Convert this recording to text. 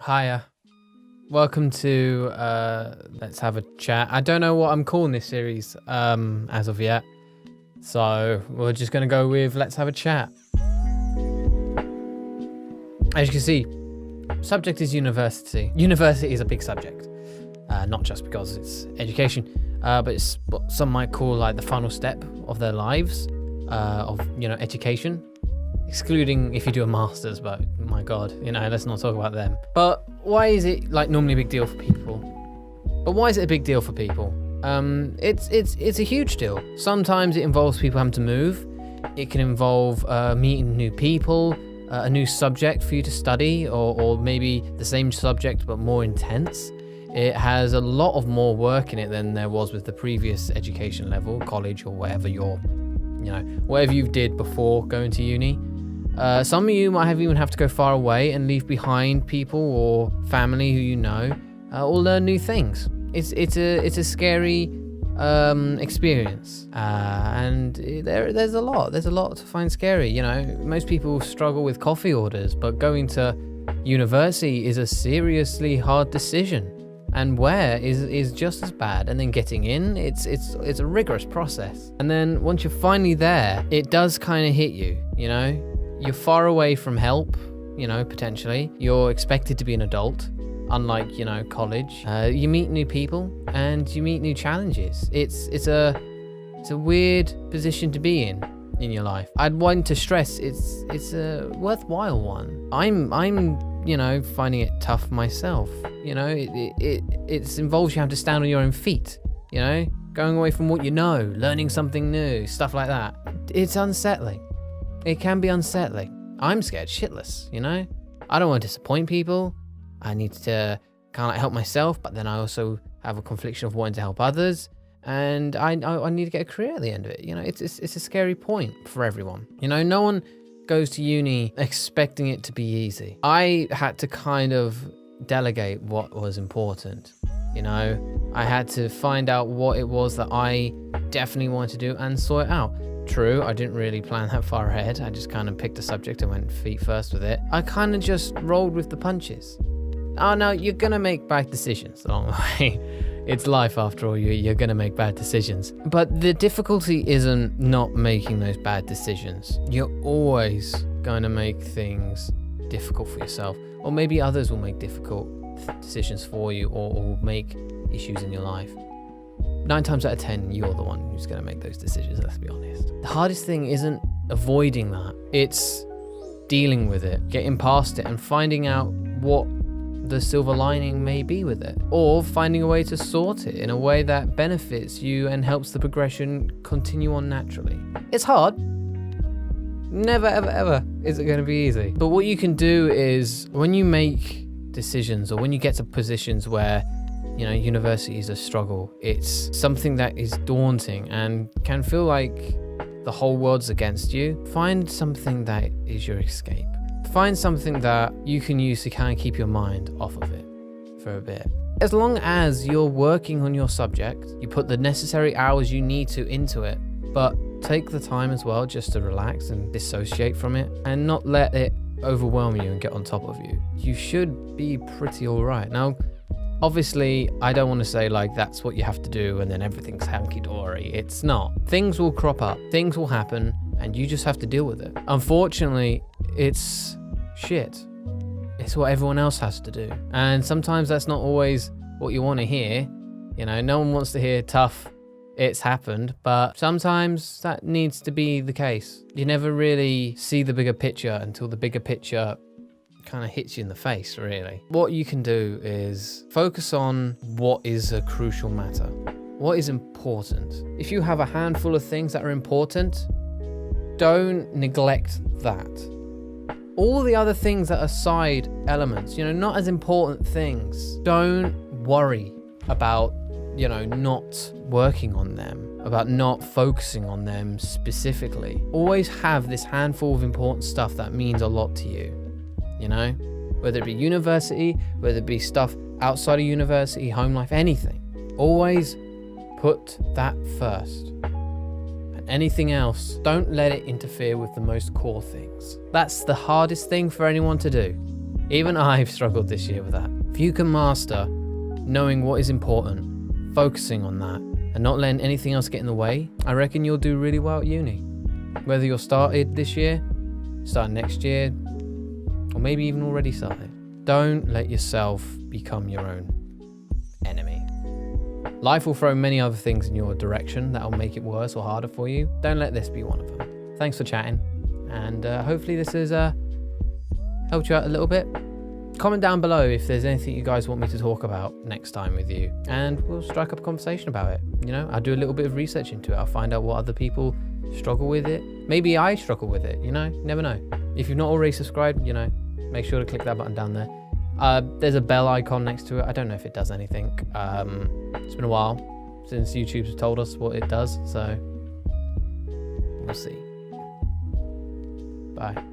Hiya. Welcome to Let's Have a Chat. I don't know what I'm calling this series as of yet. So we're just going to go with Let's Have a Chat. As you can see, subject is university. University is a big subject. Not just because it's education, but it's what some might call like the final step of their lives, of, education. Excluding if you do a master's, but my God, let's not talk about them. But why is it like normally a big deal for people? But why is it a big deal for people? It's a huge deal. Sometimes it involves people having to move. It can involve meeting new people, a new subject for you to study, or maybe the same subject but more intense. It has a lot of more work in it than there was with the previous education level, college or whatever whatever you did before going to uni. Some of you might even have to go far away and leave behind people or family who you know, or learn new things. It's a scary experience, and there's a lot to find scary. Most people struggle with coffee orders, but going to university is a seriously hard decision. And where is just as bad, and then getting in, it's a rigorous process. And then once you're finally there, it does kind of hit you. You're far away from help, potentially. You're expected to be an adult, unlike college. You meet new people and you meet new challenges. It's a weird position to be in your life. I'd want to stress it's a worthwhile one. I'm finding it tough myself. It involves you having to stand on your own feet, going away from what you know, learning something new, stuff like that. It's unsettling. It can be unsettling. I'm scared shitless, I don't want to disappoint people. I need to kind of help myself, but then I also have a confliction of wanting to help others. And I need to get a career at the end of it. It's a scary point for everyone. No one goes to uni expecting it to be easy. I had to kind of delegate what was important. I had to find out what it was that I definitely wanted to do and sort it out. True, I didn't really plan that far ahead. I just kind of picked a subject and went feet first with it. I kind of just rolled with the punches. Oh no, you're gonna make bad decisions along the way. It's life after all, you're gonna make bad decisions. But the difficulty isn't not making those bad decisions. You're always gonna make things difficult for yourself. Or maybe others will make difficult decisions for you, or make issues in your life. 9 times out of 10, you're the one who's going to make those decisions, let's be honest. The hardest thing isn't avoiding that. It's dealing with it, getting past it, and finding out what the silver lining may be with it. Or finding a way to sort it in a way that benefits you and helps the progression continue on naturally. It's hard. Never, ever, ever is it going to be easy. But what you can do is, when you make decisions, or when you get to positions where university is a struggle, it's something that is daunting and can feel like the whole world's against you, find something that is your escape. Find something that you can use to kind of keep your mind off of it for a bit. As long as you're working on your subject, you put the necessary hours you need to into it, but take the time as well just to relax and dissociate from it and not let it overwhelm you and get on top of you. You should be pretty alright. Now, obviously, I don't want to say like that's what you have to do and then everything's hanky-dory. It's not. Things will crop up, things will happen, and you just have to deal with it. Unfortunately, it's shit. It's what everyone else has to do. And sometimes that's not always what you want to hear. No one wants to hear tough, it's happened, but sometimes that needs to be the case. You never really see the bigger picture until the bigger picture kind of hits you in the face, really. What you can do is focus on what is a crucial matter, what is important. If you have a handful of things that are important, don't neglect that. All the other things that are side elements, not as important things, don't worry about, not working on them, about not focusing on them specifically. Always have this handful of important stuff that means a lot to you. Whether it be university, whether it be stuff outside of university, home life, anything. Always put that first. And anything else, don't let it interfere with the most core things. That's the hardest thing for anyone to do. Even I've struggled this year with that. If you can master knowing what is important, focusing on that, and not letting anything else get in the way, I reckon you'll do really well at uni. Whether you're started this year, start next year, or maybe even already started. Don't let yourself become your own enemy. Life will throw many other things in your direction that'll make it worse or harder for you. Don't let this be one of them. Thanks for chatting, and hopefully this has helped you out a little bit. Comment down below if there's anything you guys want me to talk about next time with you, and we'll strike up a conversation about it. You know, I'll do a little bit of research into it. I'll find out what other people struggle with it. Maybe I struggle with it, you know, never know. If you've not already subscribed, you know, make sure to click that button down there. There's a bell icon next to it. I don't know if it does anything. It's been a while since YouTube's told us what it does, so we'll see. Bye.